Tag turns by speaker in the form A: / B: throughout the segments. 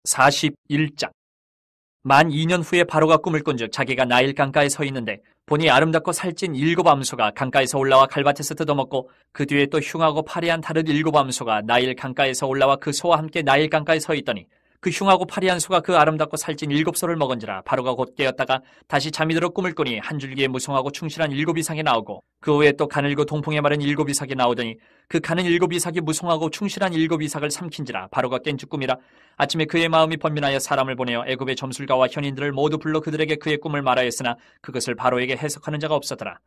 A: 41장. 만 2년 후에 바로가 꿈을 꾼즉 자기가 나일 강가에 서 있는데 보니 아름답고 살찐 7 암소가 강가에서 올라와 갈밭에서 뜯어먹고 그 뒤에 또 흉하고 파리한 다른 7 암소가 나일 강가에서 올라와 그 소와 함께 나일 강가에 서 있더니 그 흉하고 파리한 소가 그 아름답고 살찐 7소를 먹은지라. 바로가 곧 깨었다가 다시 잠이 들어 꿈을 꾸니 한 줄기에 무성하고 충실한 7 이삭이 나오고 그 후에 또 가늘고 동풍에 마른 7 이삭이 나오더니 그 가는 7 이삭이 무성하고 충실한 7 이삭을 삼킨지라. 바로가 깬 즉 꿈이라. 아침에 그의 마음이 번민하여 사람을 보내어 애굽의 점술가와 현인들을 모두 불러 그들에게 그의 꿈을 말하였으나 그것을 바로에게 해석하는 자가 없었더라.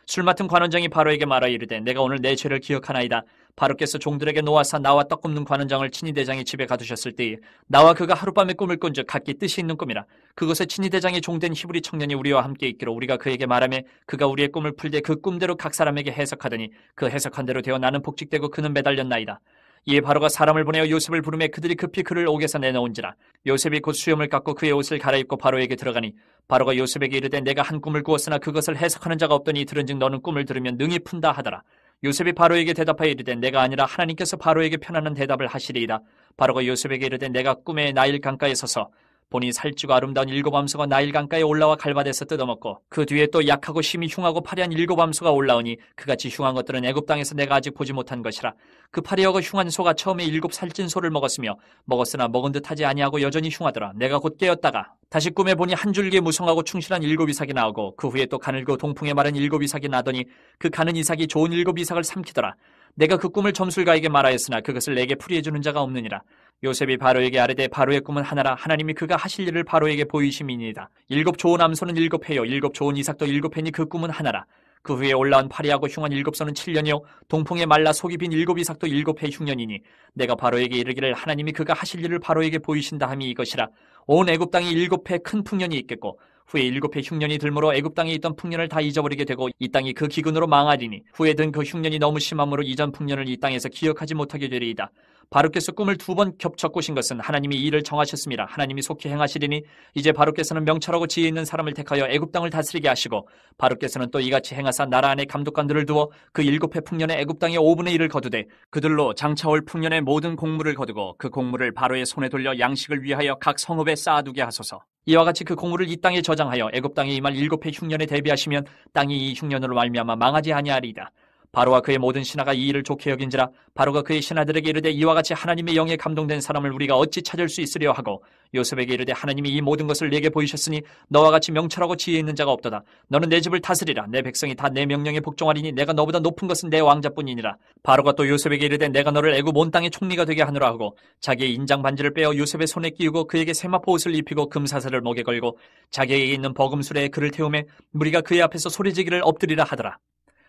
A: 술 맡은 관원장이 바로에게 말하 이르되 내가 오늘 내 죄를 기억하나이다. 바로께서 종들에게 놓아사 나와 떡 굽는 관원장을 친위 대장이 집에 가두셨을 때에 나와 그가 하룻밤에 꿈을 꾼즉 각기 뜻이 있는 꿈이라. 그것에 친위 대장이 종된 히브리 청년이 우리와 함께 있기로 우리가 그에게 말하며 그가 우리의 꿈을 풀되 그 꿈대로 각 사람에게 해석하더니 그 해석한 대로 되어 나는 복직되고 그는 매달렸나이다. 이에 바로가 사람을 보내어 요셉을 부르매 그들이 급히 그를 옥에서 내놓은지라. 요셉이 곧 수염을 깎고 그의 옷을 갈아입고 바로에게 들어가니 바로가 요셉에게 이르되 내가 한 꿈을 꾸었으나 그것을 해석하는 자가 없더니 들은즉 너는 꿈을 들으면 능히 푼다 하더라. 요셉이 바로에게 대답하여 이르되 내가 아니라 하나님께서 바로에게 편안한 대답을 하시리이다. 바로가 요셉에게 이르되 내가 꿈에 나일 강가에 서서 보니 살찌고 아름다운 7 암소가 나일 강가에 올라와 갈밭에서 뜯어먹고 그 뒤에 또 약하고 심히 흉하고 파리한 7 암소가 올라오니 그같이 흉한 것들은 애굽 땅에서 내가 아직 보지 못한 것이라. 그 파리하고 흉한 소가 처음에 7 살찐 소를 먹었으며 먹었으나 먹은 듯 하지 아니하고 여전히 흉하더라. 내가 곧 깨었다가 다시 꿈에 보니 한 줄기에 무성하고 충실한 7 이삭이 나오고 그 후에 또 가늘고 동풍에 마른 7 이삭이 나더니 그 가는 이삭이 좋은 7 이삭을 삼키더라. 내가 그 꿈을 점술가에게 말하였으나 그것을 내게 풀이해 주는 자가 없느니라. 요셉이 바로에게 아뢰되 바로의 꿈은 하나라. 하나님이 그가 하실 일을 바로에게 보이심이니이다. 7 좋은 암소는 7 해요 7 좋은 이삭도 7 해니 그 꿈은 하나라. 그 후에 올라온 파리하고 흉한 7 소는 7년이요 동풍에 말라 속이 빈 7 이삭도 7 해 흉년이니 내가 바로에게 이르기를 하나님이 그가 하실 일을 바로에게 보이신다 함이 이것이라. 온 애굽 땅에 7 해 큰 풍년이 있겠고 후에 7 해 흉년이 들므로 애굽 땅에 있던 풍년을 다 잊어버리게 되고 이 땅이 그 기근으로 망하리니 후에 든 그 흉년이 너무 심함으로 이전 풍년을 이 땅에서 기억하지 못하게 되리이다. 바로께서 꿈을 2번 겹쳐 꾸신 것은 하나님이 이 일을 정하셨습니다. 하나님이 속히 행하시리니 이제 바로께서는 명철하고 지혜 있는 사람을 택하여 애굽 땅을 다스리게 하시고 바로께서는 또 이같이 행하사 나라 안에 감독관들을 두어 그 7 해 풍년에 애굽 땅의 5분의 1을 거두되 그들로 장차올 풍년의 모든 곡물을 거두고 그 곡물을 바로의 손에 돌려 양식을 위하여 각 성읍에 쌓아두게 하소서. 이와 같이 그 곡물을 이 땅에 저장하여 애굽 땅에 임할 7 해 흉년에 대비하시면 땅이 이 흉년으로 말미암아 망하지 아니하리이다. 바로와 그의 모든 신하가 이 일을 좋게 여긴지라. 바로가 그의 신하들에게 이르되 이와 같이 하나님의 영에 감동된 사람을 우리가 어찌 찾을 수 있으려 하고 요셉에게 이르되 하나님이 이 모든 것을 내게 보이셨으니 너와 같이 명철하고 지혜 있는 자가 없도다. 너는 내 집을 다스리라. 내 백성이 다 내 명령에 복종하리니 내가 너보다 높은 것은 내 왕자뿐이니라. 바로가 또 요셉에게 이르되 내가 너를 애굽 온 땅의 총리가 되게 하노라 하고 자기의 인장 반지를 빼어 요셉의 손에 끼우고 그에게 세마포 옷을 입히고 금사슬을 목에 걸고 자기에게 있는 버금술에 그를 태우매 무리가 그의 앞에서 소리지기를 엎드리라 하더라.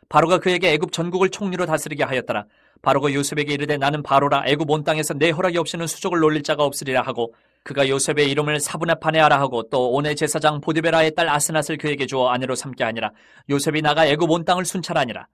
A: 바로가 그에게 애굽 전국을 총리로 다스리게 하였더라. 바로가 요셉에게 이르되 나는 바로라. 애굽 온 땅에서 내 허락이 없이는 수족을 놀릴 자가 없으리라 하고 그가 요셉의 이름을 사브나파네아라 하고 또 온의 제사장 보디베라의 딸 아스낫을 그에게 주어 아내로 삼게 하니라. 요셉이 나가 애굽 온 땅을 순찰하니라.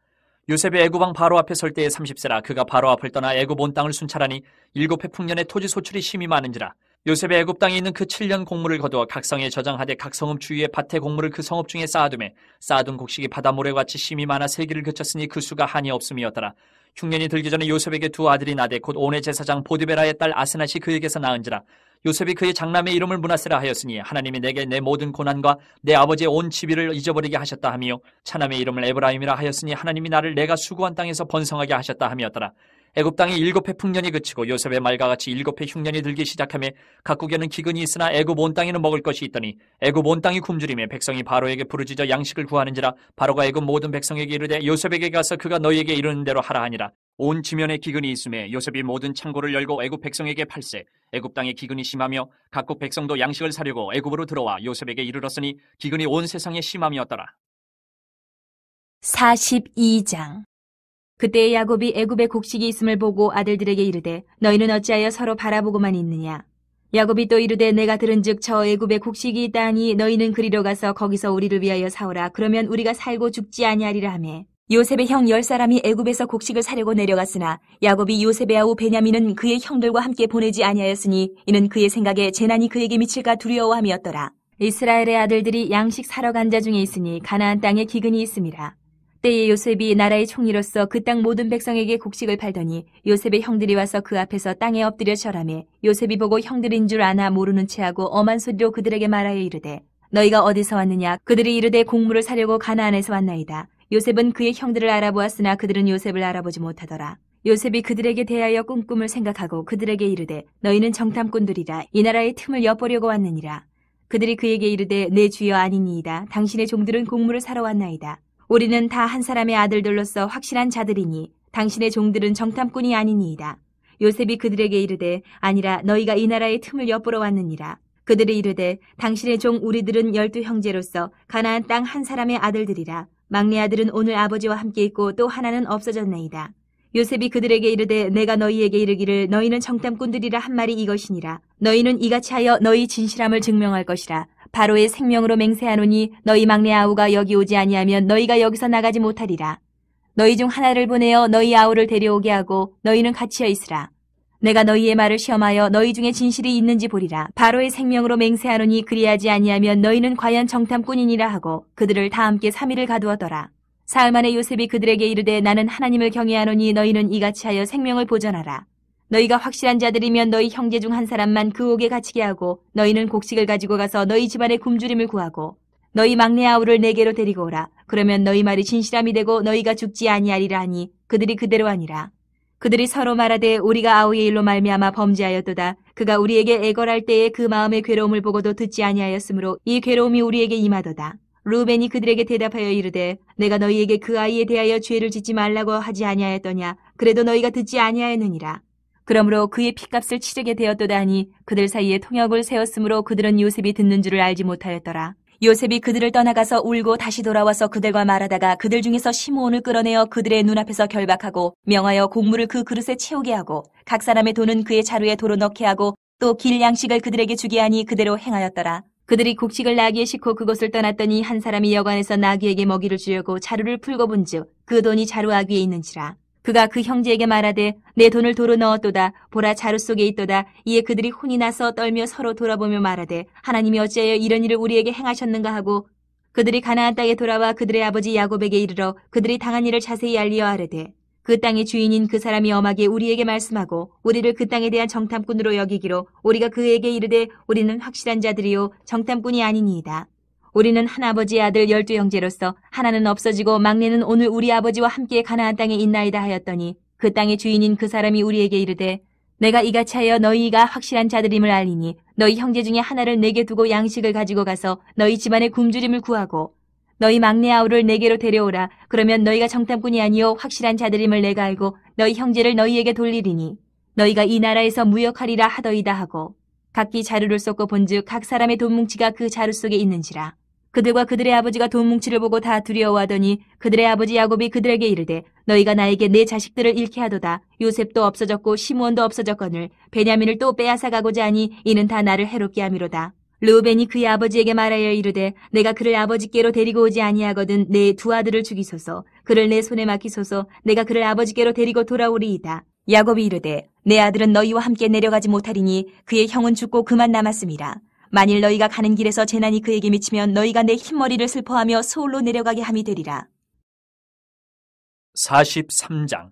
A: 요셉이 애굽 왕 바로 앞에 설 때에 30세라. 그가 바로 앞을 떠나 애굽 온 땅을 순찰하니 7 해 풍년에 토지 소출이 심히 많은지라. 요셉의 애굽 땅에 있는 그 7년 곡물을 거두어 각 성에 저장하되 각 성읍 주위에 밭의 곡물을 그 성읍 중에 쌓아두매 쌓아둔 곡식이 바다 모래같이 심히 많아 세기를 그쳤으니 그 수가 한이 없음이었더라. 흉년이 들기 전에 요셉에게 2 아들이 나되 곧 온의 제사장 보디베라의 딸 아스낫이 그에게서 낳은지라. 요셉이 그의 장남의 이름을 므낫세라 하였으니 하나님이 내게 내 모든 고난과 내 아버지의 온 지위를 잊어버리게 하셨다 하며 차남의 이름을 에브라임이라 하였으니 하나님이 나를 내가 수고한 땅에서 번성하게 하셨다 함이었더라. 애굽 땅에 7 해 풍년이 그치고 요셉의 말과 같이 7 해 흉년이 들기 시작하며 각국에는 기근이 있으나 애굽 온 땅에는 먹을 것이 있더니 애굽 온 땅이 굶주리며 백성이 바로에게 부르짖어 양식을 구하는지라. 바로가 애굽 모든 백성에게 이르되 요셉에게 가서 그가 너희에게 이르는 대로 하라 하니라. 온 지면에 기근이 있음에 요셉이 모든 창고를 열고 애굽 백성에게 팔세. 애굽 땅에 기근이 심하며 각국 백성도 양식을 사려고 애굽으로 들어와 요셉에게 이르렀으니 기근이 온 세상에 심함이었더라.
B: 42장. 그때 야곱이 애굽에 곡식이 있음을 보고 아들들에게 이르되 너희는 어찌하여 서로 바라보고만 있느냐. 야곱이 또 이르되 내가 들은즉 저 애굽에 곡식이 있다 하니 너희는 그리로 가서 거기서 우리를 위하여 사오라. 그러면 우리가 살고 죽지 아니하리라 하매 요셉의 형 10사람이 애굽에서 곡식을 사려고 내려갔으나 야곱이 요셉의 아우 베냐민은 그의 형들과 함께 보내지 아니하였으니 이는 그의 생각에 재난이 그에게 미칠까 두려워함이었더라. 이스라엘의 아들들이 양식 사러 간 자 중에 있으니 가나안 땅에 기근이 있음이라. 때에 요셉이 나라의 총리로서 그 땅 모든 백성에게 곡식을 팔더니 요셉의 형들이 와서 그 앞에서 땅에 엎드려 절하매 요셉이 보고 형들인 줄 아나 모르는 체하고 엄한 소리로 그들에게 말하여 이르되 너희가 어디서 왔느냐? 그들이 이르되 곡물을 사려고 가나안에서 왔나이다. 요셉은 그의 형들을 알아보았으나 그들은 요셉을 알아보지 못하더라. 요셉이 그들에게 대하여 꿈꿈을 생각하고 그들에게 이르되 너희는 정탐꾼들이라 이 나라의 틈을 엿보려고 왔느니라. 그들이 그에게 이르되 내 주여 아니니이다. 당신의 종들은 곡물을 사러 왔나이다. 우리는 다 한 사람의 아들들로서 확실한 자들이니 당신의 종들은 정탐꾼이 아니니이다. 요셉이 그들에게 이르되 아니라 너희가 이 나라의 틈을 엿보러 왔느니라. 그들이 이르되 당신의 종 우리들은 12 형제로서 가나안 땅 한 사람의 아들들이라. 막내 아들은 오늘 아버지와 함께 있고 또 하나는 없어졌나이다. 요셉이 그들에게 이르되 내가 너희에게 이르기를 너희는 정탐꾼들이라 한 말이 이것이니라. 너희는 이같이 하여 너희 진실함을 증명할 것이라. 바로의 생명으로 맹세하노니 너희 막내 아우가 여기 오지 아니하면 너희가 여기서 나가지 못하리라. 너희 중 하나를 보내어 너희 아우를 데려오게 하고 너희는 갇혀 있으라. 내가 너희의 말을 시험하여 너희 중에 진실이 있는지 보리라. 바로의 생명으로 맹세하노니 그리하지 아니하면 너희는 과연 정탐꾼이니라 하고 그들을 다 함께 3일을 가두었더라. 사흘 만에 요셉이 그들에게 이르되 나는 하나님을 경외하노니 너희는 이같이 하여 생명을 보전하라. 너희가 확실한 자들이면 너희 형제 중 한 사람만 그 옥에 갇히게 하고 너희는 곡식을 가지고 가서 너희 집안의 굶주림을 구하고 너희 막내 아우를 내게로 데리고 오라. 그러면 너희 말이 진실함이 되고 너희가 죽지 아니하리라 하니 그들이 그대로 하니라. 그들이 서로 말하되 우리가 아우의 일로 말미암아 범죄하였도다. 그가 우리에게 애걸할 때에 그 마음의 괴로움을 보고도 듣지 아니하였으므로 이 괴로움이 우리에게 임하도다. 루벤이 그들에게 대답하여 이르되 내가 너희에게 그 아이에 대하여 죄를 짓지 말라고 하지 아니하였더냐. 그래도 너희가 듣지 아니하였느니라. 그러므로 그의 핏값을 치르게 되었도다 하니 그들 사이에 통역을 세웠으므로 그들은 요셉이 듣는 줄을 알지 못하였더라. 요셉이 그들을 떠나가서 울고 다시 돌아와서 그들과 말하다가 그들 중에서 시므온을 끌어내어 그들의 눈앞에서 결박하고 명하여 곡물을 그 그릇에 채우게 하고 각 사람의 돈은 그의 자루에 도로 넣게 하고 또 길 양식을 그들에게 주게 하니 그대로 행하였더라. 그들이 곡식을 나귀에 싣고 그곳을 떠났더니 한 사람이 여관에서 나귀에게 먹이를 주려고 자루를 풀고 본즉 그 돈이 자루 아귀에 있는지라. 그가 그 형제에게 말하되 내 돈을 도로 넣었도다. 보라 자루 속에 있도다. 이에 그들이 혼이 나서 떨며 서로 돌아보며 말하되 하나님이 어찌하여 이런 일을 우리에게 행하셨는가 하고 그들이 가나안 땅에 돌아와 그들의 아버지 야곱에게 이르러 그들이 당한 일을 자세히 알리어 아뢰되 그 땅의 주인인 그 사람이 엄하게 우리에게 말씀하고 우리를 그 땅에 대한 정탐꾼으로 여기기로 우리가 그에게 이르되 우리는 확실한 자들이요 정탐꾼이 아니니이다. 우리는 한 아버지의 아들 12 형제로서 하나는 없어지고 막내는 오늘 우리 아버지와 함께 가나안 땅에 있나이다 하였더니 그 땅의 주인인 그 사람이 우리에게 이르되 내가 이같이 하여 너희가 확실한 자들임을 알리니 너희 형제 중에 하나를 내게 두고 양식을 가지고 가서 너희 집안의 굶주림을 구하고 너희 막내 아우를 내게로 데려오라. 그러면 너희가 정탐꾼이 아니요 확실한 자들임을 내가 알고 너희 형제를 너희에게 돌리리니 너희가 이 나라에서 무역하리라 하더이다 하고 각기 자루를 쏟고 본즉 각 사람의 돈 뭉치가 그 자루 속에 있는지라. 그들과 그들의 아버지가 돈 뭉치를 보고 다 두려워하더니 그들의 아버지 야곱이 그들에게 이르되 너희가 나에게 내 자식들을 잃게 하도다. 요셉도 없어졌고 시므온도 없어졌거늘 베냐민을 또 빼앗아 가고자 하니 이는 다 나를 해롭게 함이로다. 르우벤이 그의 아버지에게 말하여 이르되 내가 그를 아버지께로 데리고 오지 아니하거든 내 두 아들을 죽이소서. 그를 내 손에 맡기소서. 내가 그를 아버지께로 데리고 돌아오리이다. 야곱이 이르되 내 아들은 너희와 함께 내려가지 못하리니 그의 형은 죽고 그만 남았음이라. 만일 너희가 가는 길에서 재난이 그에게 미치면 너희가 내 흰머리를 슬퍼하며 서울로 내려가게 함이 되리라.
A: 43장.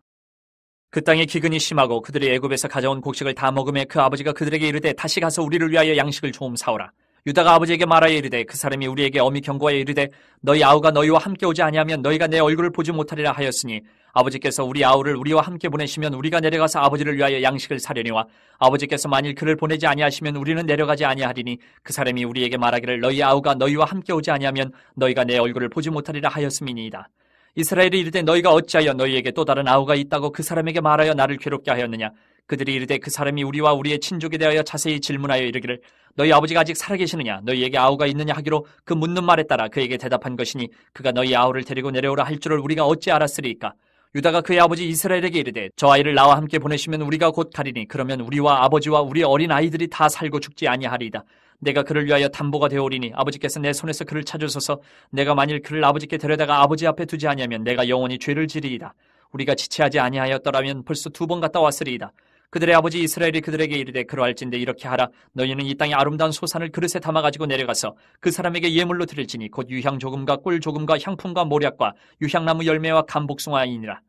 A: 그 땅에 기근이 심하고 그들이 애굽에서 가져온 곡식을 다 먹음에 그 아버지가 그들에게 이르되 다시 가서 우리를 위하여 양식을 좀 사오라. 유다가 아버지에게 말하여 이르되 그 사람이 우리에게 엄히 경고하여 이르되 너희 아우가 너희와 함께 오지 아니하면 너희가 내 얼굴을 보지 못하리라 하였으니 아버지께서 우리 아우를 우리와 함께 보내시면 우리가 내려가서 아버지를 위하여 양식을 사려니와 아버지께서 만일 그를 보내지 아니하시면 우리는 내려가지 아니하리니 그 사람이 우리에게 말하기를 너희 아우가 너희와 함께 오지 아니하면 너희가 내 얼굴을 보지 못하리라 하였음이니이다. 이스라엘이 이르되 너희가 어찌하여 너희에게 또 다른 아우가 있다고 그 사람에게 말하여 나를 괴롭게 하였느냐. 그들이 이르되 그 사람이 우리와 우리의 친족에 대하여 자세히 질문하여 이르기를 너희 아버지가 아직 살아계시느냐 너희에게 아우가 있느냐 하기로 그 묻는 말에 따라 그에게 대답한 것이니 그가 너희 아우를 데리고 내려오라 할 줄을 우리가 어찌 알았으리이까. 유다가 그의 아버지 이스라엘에게 이르되 저 아이를 나와 함께 보내시면 우리가 곧 가리니 그러면 우리와 아버지와 우리 어린 아이들이 다 살고 죽지 아니하리이다. 내가 그를 위하여 담보가 되오리니 아버지께서 내 손에서 그를 찾으소서. 내가 만일 그를 아버지께 데려다가 아버지 앞에 두지 아니하면 내가 영원히 죄를 지리이다. 우리가 지체하지 아니하였더라면 벌써 2번 갔다 왔으리이다. 그들의 아버지 이스라엘이 그들에게 이르되 그러할진대 이렇게 하라. 너희는 이 땅의 아름다운 소산을 그릇에 담아가지고 내려가서 그 사람에게 예물로 드릴지니 곧 유향 조금과 꿀 조금과 향품과 모략과 유향나무 열매와 감복숭아이니라.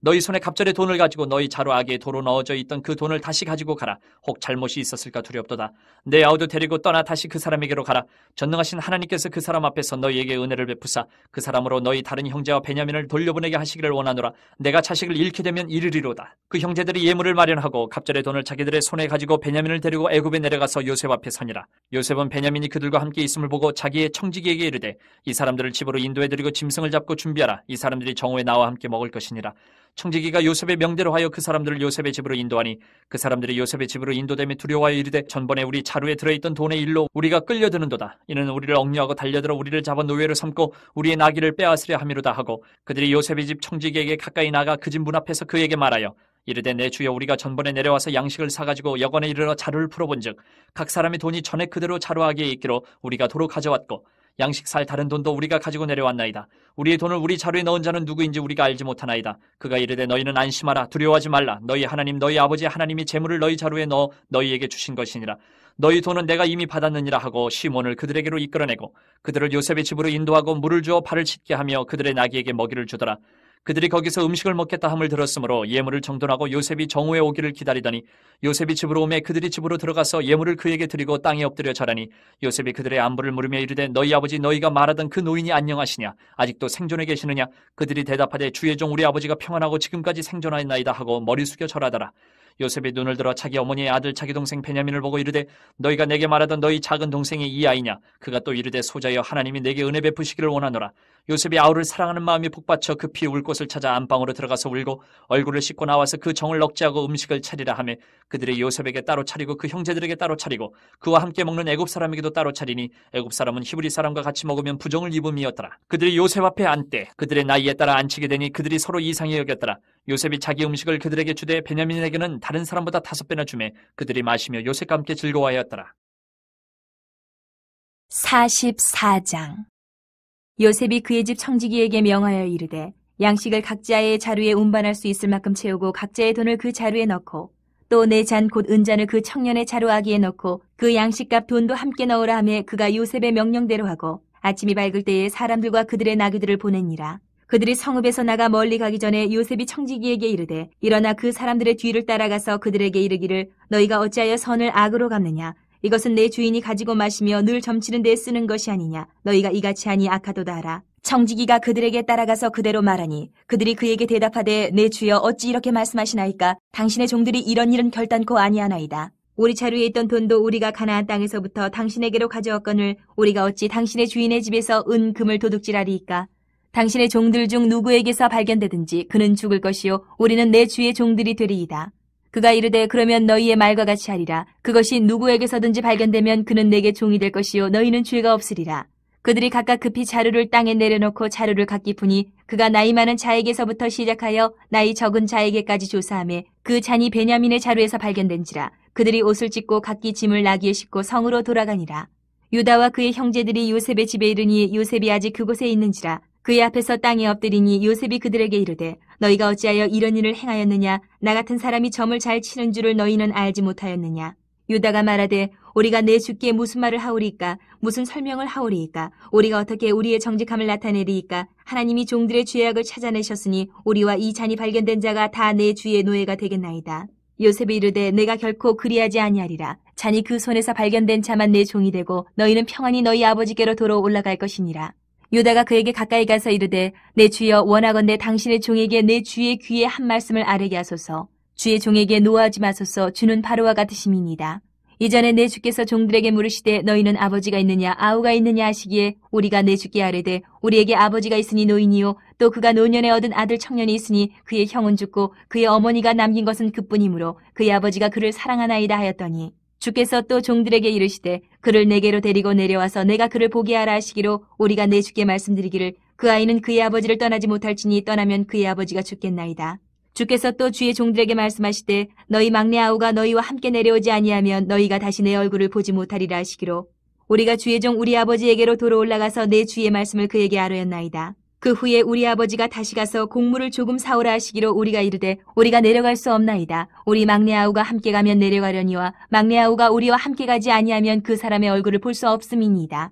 A: 너희 손에 갑절의 돈을 가지고 너희 자루 아귀에 도로 넣어져 있던 그 돈을 다시 가지고 가라. 혹 잘못이 있었을까 두렵도다. 내 아우도 데리고 떠나 다시 그 사람에게로 가라. 전능하신 하나님께서 그 사람 앞에서 너희에게 은혜를 베푸사 그 사람으로 너희 다른 형제와 베냐민을 돌려보내게 하시기를 원하노라. 내가 자식을 잃게 되면 이르리로다. 그 형제들이 예물을 마련하고 갑절의 돈을 자기들의 손에 가지고 베냐민을 데리고 애굽에 내려가서 요셉 앞에 서니라. 요셉은 베냐민이 그들과 함께 있음을 보고 자기의 청지기에게 이르되 이 사람들을 집으로 인도해드리고 짐승을 잡고 준비하라. 이 사람들이 정오에 나와 함께 먹을 것이니라. 청지기가 요셉의 명대로 하여 그 사람들을 요셉의 집으로 인도하니 그 사람들이 요셉의 집으로 인도됨에 두려워하여 이르되 전번에 우리 자루에 들어있던 돈의 일로 우리가 끌려드는도다. 이는 우리를 억류하고 달려들어 우리를 잡아 노예로 삼고 우리의 나귀를 빼앗으려 함이로다 하고 그들이 요셉의 집 청지기에게 가까이 나가 그 집 문 앞에서 그에게 말하여 이르되 내 주여 우리가 전번에 내려와서 양식을 사가지고 여관에 이르러 자루를 풀어본즉 각 사람의 돈이 전에 그대로 자루아귀에 있기로 우리가 도로 가져왔고 양식 살 다른 돈도 우리가 가지고 내려왔나이다. 우리의 돈을 우리 자루에 넣은 자는 누구인지 우리가 알지 못하나이다. 그가 이르되 너희는 안심하라. 두려워하지 말라. 너희 하나님 너희 아버지 하나님이 재물을 너희 자루에 넣어 너희에게 주신 것이니라. 너희 돈은 내가 이미 받았느니라 하고 시몬을 그들에게로 이끌어내고 그들을 요셉의 집으로 인도하고 물을 주어 발을 씻게 하며 그들의 나귀에게 먹이를 주더라. 그들이 거기서 음식을 먹겠다 함을 들었으므로 예물을 정돈하고 요셉이 정오에 오기를 기다리더니 요셉이 집으로 오매 그들이 집으로 들어가서 예물을 그에게 드리고 땅에 엎드려 절하니 요셉이 그들의 안부를 물으며 이르되 너희 아버지 너희가 말하던 그 노인이 안녕하시냐 아직도 생존해 계시느냐. 그들이 대답하되 주의 종 우리 아버지가 평안하고 지금까지 생존하였나이다 하고 머리 숙여 절하더라. 요셉이 눈을 들어 자기 어머니의 아들 자기 동생 베냐민을 보고 이르되 너희가 내게 말하던 너희 작은 동생이 이 아이냐. 그가 또 이르되 소자여 하나님이 내게 은혜 베푸시기를 원하노라. 요셉이 아우를 사랑하는 마음이 북받쳐 급히 울 곳을 찾아 안방으로 들어가서 울고 얼굴을 씻고 나와서 그 정을 억제하고 음식을 차리라 하며 그들이 요셉에게 따로 차리고 그 형제들에게 따로 차리고 그와 함께 먹는 애굽 사람에게도 따로 차리니 애굽 사람은 히브리 사람과 같이 먹으면 부정을 입음이었더라. 그들이 요셉 앞에 앉되 그들의 나이에 따라 앉히게 되니 그들이 서로 이상히 여겼더라. 요셉이 자기 음식을 그들에게 주되 베냐민에게는 다른 사람보다 5배나 주매 그들이 마시며 요셉과 함께 즐거워하였더라.
B: 44장. 요셉이 그의 집 청지기에게 명하여 이르되 양식을 각자의 자루에 운반할 수 있을 만큼 채우고 각자의 돈을 그 자루에 넣고 또 내 잔 곧 은잔을 그 청년의 자루아기에 넣고 그 양식값 돈도 함께 넣으라 하며 그가 요셉의 명령대로 하고 아침이 밝을 때에 사람들과 그들의 나귀들을 보내니라. 그들이 성읍에서 나가 멀리 가기 전에 요셉이 청지기에게 이르되 일어나 그 사람들의 뒤를 따라가서 그들에게 이르기를 너희가 어찌하여 선을 악으로 갚느냐. 이것은 내 주인이 가지고 마시며 늘 점치는 데 쓰는 것이 아니냐. 너희가 이같이 하니 악하도다 하라. 청지기가 그들에게 따라가서 그대로 말하니 그들이 그에게 대답하되 내 주여 어찌 이렇게 말씀하시나이까. 당신의 종들이 이런 일은 결단코 아니하나이다. 우리 자루에 있던 돈도 우리가 가나안 땅에서부터 당신에게로 가져왔거늘 우리가 어찌 당신의 주인의 집에서 은 금을 도둑질하리이까. 당신의 종들 중 누구에게서 발견되든지 그는 죽을 것이요 우리는 내 주의 종들이 되리이다. 그가 이르되 그러면 너희의 말과 같이 하리라. 그것이 누구에게서든지 발견되면 그는 내게 종이 될 것이요 너희는 죄가 없으리라. 그들이 각각 급히 자루를 땅에 내려놓고 자루를 각기 푸니 그가 나이 많은 자에게서부터 시작하여 나이 적은 자에게까지 조사하며 그 잔이 베냐민의 자루에서 발견된지라. 그들이 옷을 찢고 각기 짐을 나귀에 싣고 성으로 돌아가니라. 유다와 그의 형제들이 요셉의 집에 이르니 요셉이 아직 그곳에 있는지라. 그의 앞에서 땅에 엎드리니 요셉이 그들에게 이르되 너희가 어찌하여 이런 일을 행하였느냐. 나 같은 사람이 점을 잘 치는 줄을 너희는 알지 못하였느냐. 유다가 말하되 우리가 내 주께 무슨 말을 하오리이까. 무슨 설명을 하오리이까. 우리가 어떻게 우리의 정직함을 나타내리이까. 하나님이 종들의 죄악을 찾아내셨으니 우리와 이 잔이 발견된 자가 다 내 주의 노예가 되겠나이다. 요셉이 이르되 내가 결코 그리하지 아니하리라. 잔이 그 손에서 발견된 자만 내 종이 되고 너희는 평안히 너희 아버지께로 도로 올라갈 것이니라. 유다가 그에게 가까이 가서 이르되 내 주여 원하건대 당신의 종에게 내 주의 귀에 한 말씀을 아뢰게 하소서. 주의 종에게 노하지 마소서. 주는 바로와 같으심이니이다. 이전에 내 주께서 종들에게 물으시되 너희는 아버지가 있느냐 아우가 있느냐 하시기에 우리가 내 주께 아뢰되 우리에게 아버지가 있으니 노인이요 또 그가 노년에 얻은 아들 청년이 있으니 그의 형은 죽고 그의 어머니가 남긴 것은 그뿐이므로 그의 아버지가 그를 사랑하나이다 하였더니 주께서 또 종들에게 이르시되 그를 내게로 데리고 내려와서 내가 그를 보게 하라 하시기로 우리가 내 주께 말씀드리기를 그 아이는 그의 아버지를 떠나지 못할지니 떠나면 그의 아버지가 죽겠나이다. 주께서 또 주의 종들에게 말씀하시되 너희 막내 아우가 너희와 함께 내려오지 아니하면 너희가 다시 내 얼굴을 보지 못하리라 하시기로 우리가 주의 종 우리 아버지에게로 도로 올라가서 내 주의 말씀을 그에게 아뢰었나이다. 그 후에 우리 아버지가 다시 가서 곡물을 조금 사오라 하시기로 우리가 이르되 우리가 내려갈 수 없나이다. 우리 막내 아우가 함께 가면 내려가려니와 막내 아우가 우리와 함께 가지 아니하면 그 사람의 얼굴을 볼 수 없음이니이다.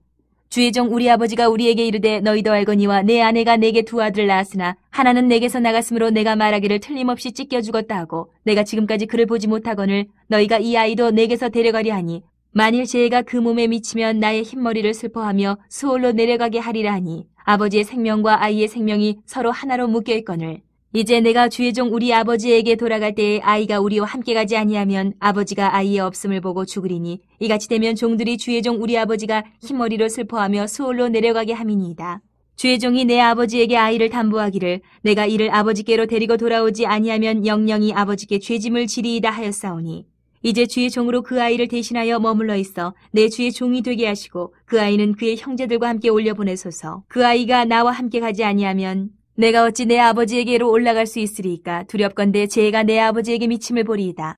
B: 주의 종 우리 아버지가 우리에게 이르되 너희도 알거니와 내 아내가 내게 두 아들을 낳았으나 하나는 내게서 나갔으므로 내가 말하기를 틀림없이 찢겨 죽었다 하고 내가 지금까지 그를 보지 못하거늘 너희가 이 아이도 내게서 데려가려 하니 만일 죄가 그 몸에 미치면 나의 흰머리를 슬퍼하며 수월로 내려가게 하리라 하니 아버지의 생명과 아이의 생명이 서로 하나로 묶여 있거늘 이제 내가 주의 종 우리 아버지에게 돌아갈 때에 아이가 우리와 함께 가지 아니하면 아버지가 아이의 없음을 보고 죽으리니 이같이 되면 종들이 주의 종 우리 아버지가 흰머리로 슬퍼하며 수월로 내려가게 함이니이다. 주의 종이 내 아버지에게 아이를 담보하기를 내가 이를 아버지께로 데리고 돌아오지 아니하면 영영이 아버지께 죄짐을 지리이다 하였사오니 이제 주의 종으로 그 아이를 대신하여 머물러 있어 내 주의 종이 되게 하시고 그 아이는 그의 형제들과 함께 올려보내소서. 그 아이가 나와 함께 가지 아니하면 내가 어찌 내 아버지에게로 올라갈 수 있으리이까. 두렵건대 죄가 내 아버지에게 미침을 보리이다.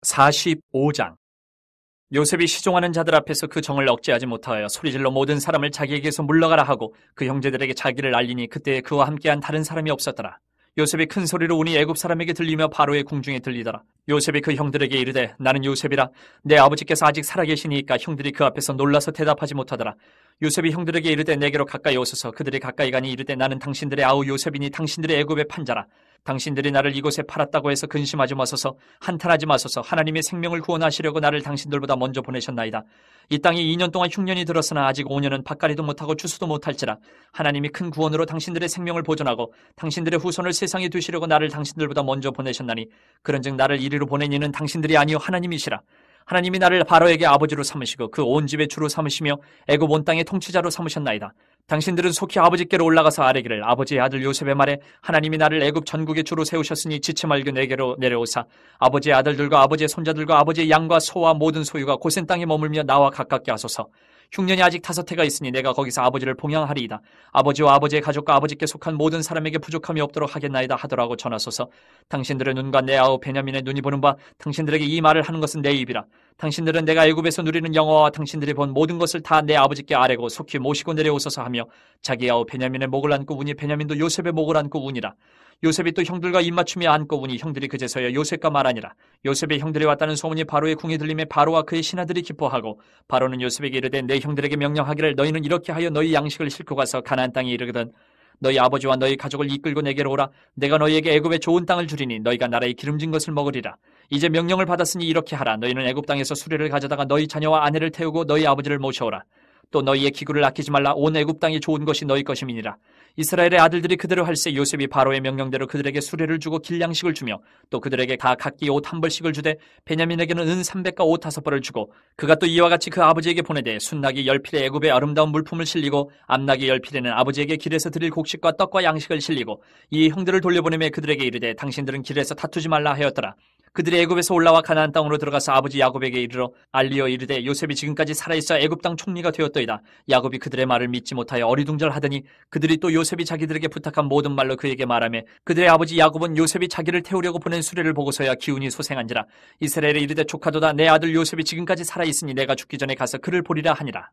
A: 45장. 요셉이 시종하는 자들 앞에서 그 정을 억제하지 못하여 소리질러 모든 사람을 자기에게서 물러가라 하고 그 형제들에게 자기를 알리니 그때 그와 함께한 다른 사람이 없었더라. 요셉이 큰 소리로 우니 애굽 사람에게 들리며 바로의 궁중에 들리더라. 요셉이 그 형들에게 이르되 나는 요셉이라. 내 아버지께서 아직 살아계시니까 형들이 그 앞에서 놀라서 대답하지 못하더라. 요셉이 형들에게 이르되 내게로 가까이 오소서. 그들이 가까이 가니 이르되 나는 당신들의 아우 요셉이니 당신들의 애굽의 판자라. 당신들이 나를 이곳에 팔았다고 해서 근심하지 마소서. 한탄하지 마소서. 하나님의 생명을 구원하시려고 나를 당신들보다 먼저 보내셨나이다. 이 땅에 2년 동안 흉년이 들었으나 아직 5년은 밭갈이도 못하고 추수도 못할지라. 하나님이 큰 구원으로 당신들의 생명을 보존하고 당신들의 후손을 세상에 두시려고 나를 당신들보다 먼저 보내셨나니 그런즉 나를 이리로 보낸 이는 당신들이 아니요 하나님이시라. 하나님이 나를 바로에게 아버지로 삼으시고 그 온 집의 주로 삼으시며 애굽 온 땅의 통치자로 삼으셨나이다. 당신들은 속히 아버지께로 올라가서 아뢰기를 아버지의 아들 요셉의 말에 하나님이 나를 애굽 전국의 주로 세우셨으니 지체 말고 내게로 내려오사 아버지의 아들들과 아버지의 손자들과 아버지의 양과 소와 모든 소유가 고센 땅에 머물며 나와 가깝게 하소서. 흉년이 아직 5해가 있으니 내가 거기서 아버지를 봉양하리이다. 아버지와 아버지의 가족과 아버지께 속한 모든 사람에게 부족함이 없도록 하겠나이다 하더라고 전하소서. 당신들의 눈과 내 아우 베냐민의 눈이 보는 바 당신들에게 이 말을 하는 것은 내 입이라. 당신들은 내가 애굽에서 누리는 영화와 당신들이 본 모든 것을 다 내 아버지께 아뢰고 속히 모시고 내려오소서 하며 자기 아우 베냐민의 목을 안고 우니 베냐민도 요셉의 목을 안고 우니라. 요셉이 또 형들과 입맞춤이 안고 우니 형들이 그제서야 요셉과 말하니라. 요셉의 형들이 왔다는 소문이 바로의 궁에 들림에 바로와 그의 신하들이 기뻐하고 바로는 요셉에게 이르되 내 형들에게 명령하기를 너희는 이렇게 하여 너희 양식을 싣고 가서 가나안 땅에 이르거든 너희 아버지와 너희 가족을 이끌고 내게로 오라. 내가 너희에게 애굽의 좋은 땅을 주리니 너희가 나라의 기름진 것을 먹으리라. 이제 명령을 받았으니 이렇게 하라. 너희는 애굽 땅에서 수레를 가져다가 너희 자녀와 아내를 태우고 너희 아버지를 모셔오라. 또 너희의 기구를 아끼지 말라. 온 애굽 땅이 좋은 것이 너희 것임이니라. 이스라엘의 아들들이 그대로 할세 요셉이 바로의 명령대로 그들에게 수레를 주고 길양식을 주며 또 그들에게 다 각기 옷 한 벌씩을 주되 베냐민에게는 은 300과 옷 5벌을 주고 그가 또 이와 같이 그 아버지에게 보내되 순나기 10필에 애굽의 아름다운 물품을 실리고 암나기 10필에는 아버지에게 길에서 드릴 곡식과 떡과 양식을 실리고 이 형들을 돌려보내며 그들에게 이르되 당신들은 길에서 다투지 말라 하였더라. 그들이 애굽에서 올라와 가나안 땅으로 들어가서 아버지 야곱에게 이르러 알리어 이르되 요셉이 지금까지 살아있어 애굽 땅 총리가 되었더이다. 야곱이 그들의 말을 믿지 못하여 어리둥절하더니 그들이 또 요셉이 자기들에게 부탁한 모든 말로 그에게 말하며 그들의 아버지 야곱은 요셉이 자기를 태우려고 보낸 수레를 보고서야 기운이 소생한지라. 이스라엘에 이르되 조카도다 내 아들 요셉이 지금까지 살아있으니 내가 죽기 전에 가서 그를 보리라 하니라.